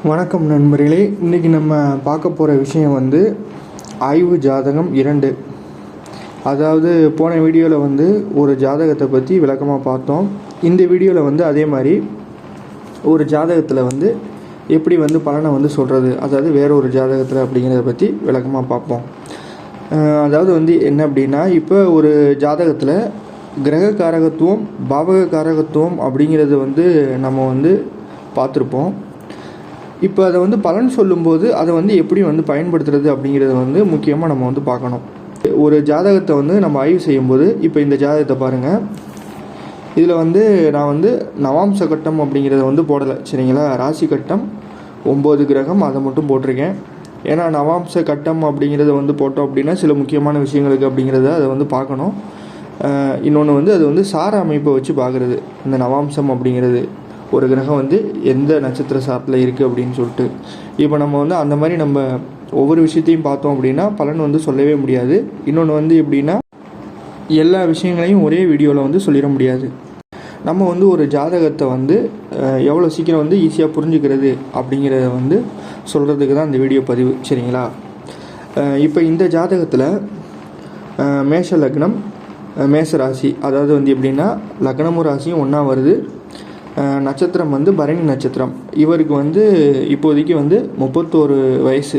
வணக்கம் நண்பர்களே. இன்றைக்கி நம்ம பார்க்க போகிற விஷயம் ஆய்வு ஜாதகம் 2. அதாவது போன வீடியோவில் ஒரு ஜாதகத்தை பற்றி விளக்கமாக பார்த்தோம். இந்த வீடியோவில் அதே மாதிரி ஒரு ஜாதகத்தில் எப்படி பலனை சொல்கிறது, அதாவது வேறு ஒரு ஜாதகத்தில் அப்படிங்கிறத பற்றி விளக்கமாக பார்ப்போம். அதாவது என்ன அப்படின்னா, இப்போ ஒரு ஜாதகத்தில் கிரக காரகத்துவம் பாவக காரகத்துவம் அப்படிங்கிறது நம்ம பார்த்துருப்போம். இப்போ அதை பலன் சொல்லும்போது அதை எப்படி பயன்படுத்துறது அப்படிங்கிறத முக்கியமாக நம்ம பார்க்கணும். ஒரு ஜாதகத்தை நம்ம ஆய்வு செய்யும்போது, இப்போ இந்த ஜாதகத்தை பாருங்கள். இதில் நான் நவாம்ச கட்டம் அப்படிங்கிறத போடலை, சரிங்களா. ராசி கட்டம் 9 கிரகம் அதை மட்டும் போட்டிருக்கேன். ஏன்னா நவாம்ச கட்டம் அப்படிங்கிறத போட்டோம் அப்படின்னா சில முக்கியமான விஷயங்களுக்கு அப்படிங்கிறத அதை பார்க்கணும். இன்னொன்று அது சார அமைப்பை வச்சு பார்க்குறது. இந்த நவாம்சம் அப்படிங்கிறது ஒரு கிரகம் எந்த நட்சத்திர சாரத்தில் இருக்குது அப்படின்னு சொல்லிட்டு. இப்போ நம்ம அந்த மாதிரி நம்ம ஒவ்வொரு விஷயத்தையும் பார்த்தோம் அப்படின்னா பலன் சொல்லவே முடியாது. இன்னொன்று எப்படின்னா, எல்லா விஷயங்களையும் ஒரே வீடியோவில் சொல்லிட முடியாது. நம்ம ஒரு ஜாதகத்தை எவ்வளோ சீக்கிரம் ஈஸியாக புரிஞ்சுக்கிறது அப்படிங்கிறத சொல்கிறதுக்கு தான் இந்த வீடியோ பதிவு, சரிங்களா. இப்போ இந்த ஜாதகத்தில் மேஷ லக்னம் மேஷ ராசி, அதாவது எப்படின்னா லக்னமும் ராசியும் ஒன்றா வருது. நட்சத்திரம் பரணி நட்சத்திரம். இவருக்கு இப்போதைக்கு 31 வயசு.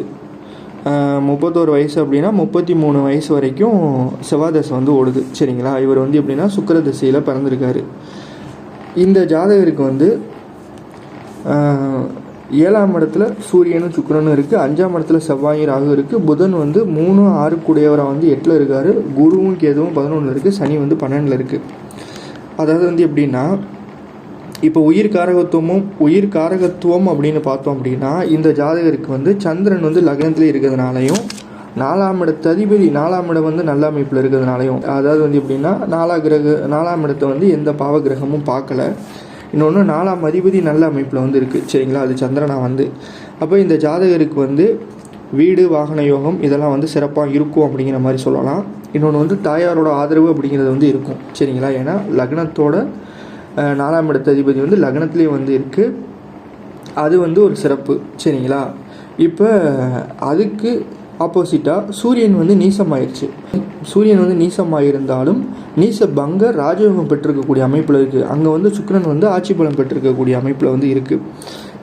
31 வயசு அப்படின்னா 33 வயசு வரைக்கும் செவ்வாதசை ஓடுது, சரிங்களா. இவர் எப்படின்னா சுக்கிர திசையில் பிறந்திருக்காரு. இந்த ஜாதகருக்கு 7ஆம் இடத்துல சூரியனும் சுக்கிரனும் இருக்குது. 5ஆம் இடத்துல செவ்வாயும் ராகு இருக்குது. புதன் 3 6 கூடியவராக 8ல் இருக்கார். குருவும் கேதுவும் 11ல் இருக்குது. சனி 12ல் இருக்குது. அதாவது எப்படின்னா, இப்போ உயிர் காரகத்துவம் அப்படின்னு பார்த்தோம் அப்படின்னா, இந்த ஜாதகருக்கு சந்திரன் லக்னத்தில் இருக்கிறதுனாலையும் 4ஆம் இடத்து அதிபதி 4ஆம் இடம் நல்ல அமைப்பில் இருக்கிறதுனாலையும், அதாவது எப்படின்னா 4ஆம் இடத்தை எந்த பாவ கிரகமும் பார்க்கல. இன்னொன்று 4ஆம் அதிபதி நல்ல அமைப்பில் இருக்குது, சரிங்களா. அது சந்திரனா அப்போ இந்த ஜாதகருக்கு வீடு வாகன யோகம் இதெல்லாம் சிறப்பாக இருக்கும் அப்படிங்கிற மாதிரி சொல்லலாம். இன்னொன்று தாயாரோட ஆதரவு அப்படிங்கிறது இருக்கும், சரிங்களா. ஏன்னா லக்னத்தோட 4ஆம் இடத்து அதிபதி லக்னத்துலேயே இருக்குது. அது ஒரு சிறப்பு, சரிங்களா. இப்போ அதுக்கு ஆப்போசிட்டாக சூரியன் நீசமாயிருச்சு. சூரியன் நீசமாயிருந்தாலும் நீச பங்க ராஜயோகம் பெற்றிருக்கக்கூடிய அமைப்பில் இருக்குது. அங்கே சுக்கிரன் ஆட்சி பலம் பெற்றிருக்கக்கூடிய அமைப்பில் இருக்குது.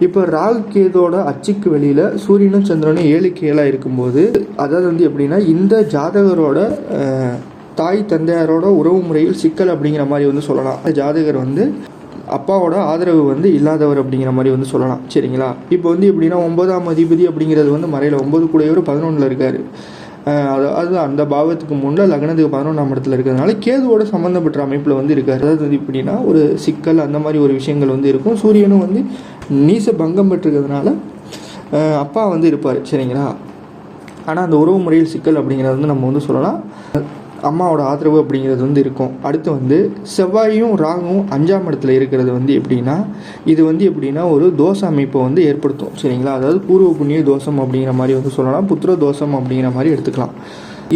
இப்போ ராகு கேதோட அச்சுக்கு வெளியில் சூரியனும் சந்திரனும் 7க்கு 7 இருக்கும்போது, அதாவது எப்படின்னா இந்த ஜாதகரோட தாய் தந்தையாரோட உறவு முறையில் சிக்கல் அப்படிங்கிற மாதிரி சொல்லலாம். ஜாதகர் அப்பாவோட ஆதரவு இல்லாதவர் அப்படிங்கிற மாதிரி சொல்லலாம், சரிங்களா. இப்போ எப்படின்னா 9ஆம் அதிபதி அப்படிங்கிறது மறையில் 9 கூடையவர் 11ல் இருக்கார். அதாவது அந்த பாவத்துக்கு முன்னே லக்னத்துக்கு 11ஆம் இடத்துல இருக்கிறதுனால கேதுவோட சம்மந்தப்பட்ட அமைப்பில் இருக்கார். அதாவது எப்படின்னா ஒரு சிக்கல் அந்த மாதிரி ஒரு விஷயங்கள் இருக்கும். சூரியனும் நீச பங்கம் பெற்றிருக்கிறதுனால அப்பா இருப்பார், சரிங்களா. ஆனால் அந்த உறவு முறையில் சிக்கல் அப்படிங்கிறது நம்ம சொல்லலாம். அம்மாவோட ஆதரவு அப்படிங்கிறது இருக்கும். அடுத்து செவ்வாயும் ராகும் 5ஆம் இடத்துல இருக்கிறது எப்படின்னா, இது எப்படின்னா ஒரு தோஷ அமைப்பை ஏற்படுத்தும், சரிங்களா. அதாவது பூர்வ புண்ணிய தோஷம் அப்படிங்கிற மாதிரி சொல்லலாம். புத்திர தோஷம் அப்படிங்கிற மாதிரி எடுத்துக்கலாம்.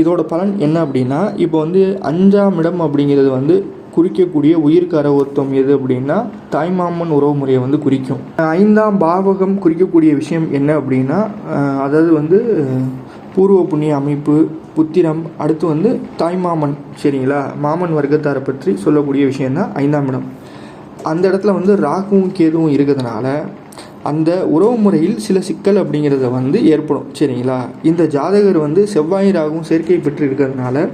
இதோட பலன் என்ன அப்படின்னா, இப்போ 5ஆம் இடம் அப்படிங்கிறது குறிக்கக்கூடிய உயிர்காரகத்துவம் எது அப்படின்னா தாய்மாமன் உறவு முறையை குறிக்கும். 5ஆம் பாவகம் குறிக்கக்கூடிய விஷயம் என்ன அப்படின்னா, அதாவது பூர்வ புண்ணிய அமைப்பு, புத்திரம், அடுத்து தாய்மாமன், சரிங்களா. மாமன் வர்க்கத்தாரை பற்றி சொல்லக்கூடிய விஷயந்தான் 5ஆம் இடம். அந்த இடத்துல ராகுவும் கேதுவும் இருக்கிறதுனால அந்த உறவு முறையில் சில சிக்கல் அப்படிங்கிறத ஏற்படும், சரிங்களா. இந்த ஜாதகர் செவ்வாய் ராகுவும் சேர்க்கை பெற்று இருக்கிறதுனால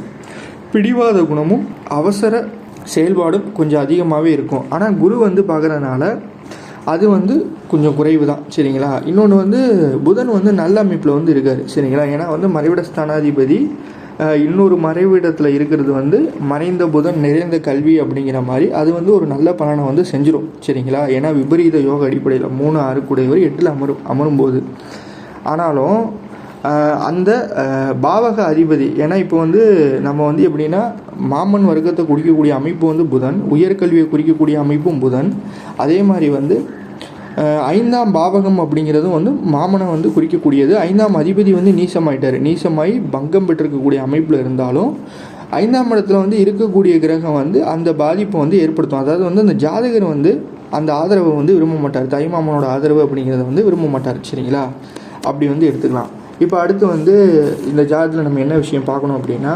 பிடிவாத குணமும் அவசர செயல்பாடும் கொஞ்சம் அதிகமாகவே இருக்கும். ஆனால் குரு பார்க்குறதுனால அது கொஞ்சம் குறைவு தான், சரிங்களா. இன்னொன்று புதன் நல்ல அமைப்பில் இருக்கார், சரிங்களா. ஏன்னா மறைவிட ஸ்தானாதிபதி இன்னொரு மறைவிடத்தில் இருக்கிறது மறைந்த புதன் நிறைந்த கல்வி அப்படிங்கிற மாதிரி அது ஒரு நல்ல பலனை செஞ்சிடும், சரிங்களா. ஏன்னா விபரீத யோக அடிப்படையில் 3 6 கூடையவர் 8ல் அமரும்போது. ஆனாலும் அந்த பாவக அதிபதி, ஏன்னா இப்போ நம்ம எப்படின்னா மாமன் வர்க்கத்தை குறிக்கக்கூடிய அமைப்பு புதன், உயர்கல்வியை குறிக்கக்கூடிய அமைப்பும் புதன். அதே மாதிரி 5ஆம் பாவகம் அப்படிங்கிறதும் மாமனை குறிக்கக்கூடியது. 5ஆம் அதிபதி நீசமாயிட்டார். நீசமாகி பங்கம் பெற்றிருக்கக்கூடிய அமைப்பில் இருந்தாலும் 5ஆம் இடத்துல இருக்கக்கூடிய கிரகம் அந்த பாதிப்பை ஏற்படுத்தும். அதாவது அந்த ஜாதகர் அந்த ஆதரவை வந்து விரும்ப மாட்டார். தாய்மாமனோட ஆதரவு அப்படிங்கிறத வந்து விரும்ப மாட்டார். சரிங்களா, அப்படி வந்து எடுத்துக்கலாம். இப்போ அடுத்து வந்து இந்த ஜாதகத்தில் நம்ம என்ன விஷயம் பார்க்கணும் அப்படின்னா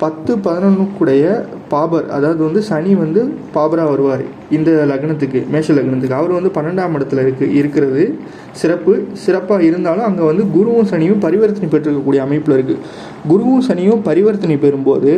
10-11 கூடைய பாபர், அதாவது வந்து சனி வந்து பாபராக வருவார் இந்த லக்னத்துக்கு, மேஷ லக்னத்துக்கு. அவர் வந்து 12ஆம் இடத்துல இருக்கிறது சிறப்பாக இருந்தாலும் அங்கே வந்து குருவும் சனியும் பரிவர்த்தனை பெற்றிருக்கக்கூடிய அமைப்பில் இருக்குது. குருவும் சனியும் பரிவர்த்தனை பெறும்போது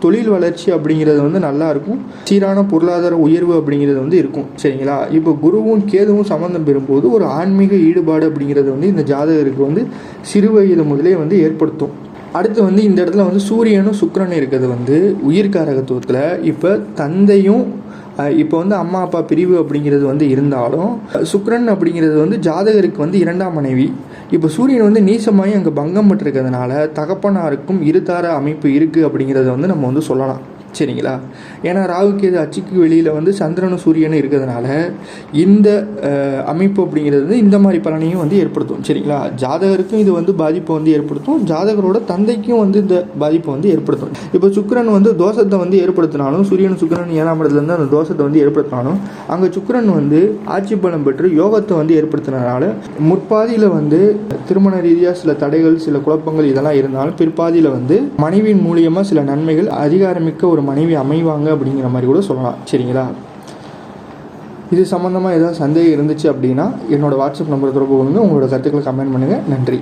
தொழில் வளர்ச்சி அப்படிங்கிறது வந்து நல்லாயிருக்கும், சீரான பொருளாதார உயர்வு அப்படிங்கிறது வந்து இருக்கும். சரிங்களா, இப்போ குருவும் கேதுவும் சம்மந்தம் பெறும்போது ஒரு ஆன்மீக ஈடுபாடு அப்படிங்கிறது வந்து இந்த ஜாதகருக்கு வந்து சிறு வயது முதலே வந்து ஏற்படுத்தும். அடுத்து வந்து இந்த இடத்துல வந்து சூரியனும் சுக்கிரனும் இருக்கிறது வந்து உயிர்காரகத்துவத்தில். இப்போ தந்தையும் இப்போ வந்து அம்மா அப்பா பிரிவு அப்படிங்கிறது வந்து இருந்தாலும் சுக்கிரன் அப்படிங்கிறது வந்து ஜாதகருக்கு வந்து 2ஆம் மனைவி. இப்போ சூரியன் வந்து நீசமாகி அங்கே பங்கம் பெற்றிருக்கிறதுனால தகப்பனாருக்கும் இருதார அமைப்பு இருக்குது அப்படிங்கிறத வந்து நம்ம வந்து சொல்லலாம். சரிங்களா, ஏன்னா ராகுகேது அச்சுக்கு வெளியில் வந்து சந்திரனும் சூரியனும் இருக்கிறதுனால இந்த அமைப்பு அப்படிங்கிறது வந்து இந்த மாதிரி பலனையும் வந்து ஏற்படுத்தும். சரிங்களா, ஜாதகருக்கும் இது வந்து பாதிப்பை வந்து ஏற்படுத்தும், ஜாதகரோட தந்தைக்கும் வந்து இந்த பாதிப்பை வந்து ஏற்படுத்தும். இப்போ சுக்கிரன் வந்து தோஷத்தை வந்து ஏற்படுத்தினாலும், சூரியன் சுக்கிரன் 7ஆம் இடத்துலேருந்து அந்த தோஷத்தை வந்து ஏற்படுத்தினாலும் அங்கே சுக்கிரன் வந்து ஆட்சி பலம் பெற்று யோகத்தை வந்து ஏற்படுத்தினால முற்பாதியில் வந்து திருமண ரீதியாக சில தடைகள் சில குழப்பங்கள் இதெல்லாம் இருந்தாலும் பிற்பாதியில் வந்து மனைவியின் மூலியமாக சில நன்மைகள், அதிகாரமிக்க ஒரு மனைவி அமைவாங்க அப்படிங்கிற மாதிரி கூட சொல்லலாம். சரிங்களா, இது சம்மந்தமாக ஏதாவது சந்தேகம் இருந்துச்சு அப்படின்னா என்னோடய வாட்ஸ்அப் நம்பரை தொடர்பு கொள்ளுங்கள். உங்களோட கருத்துக்களை கமெண்ட் பண்ணுங்கள். நன்றி.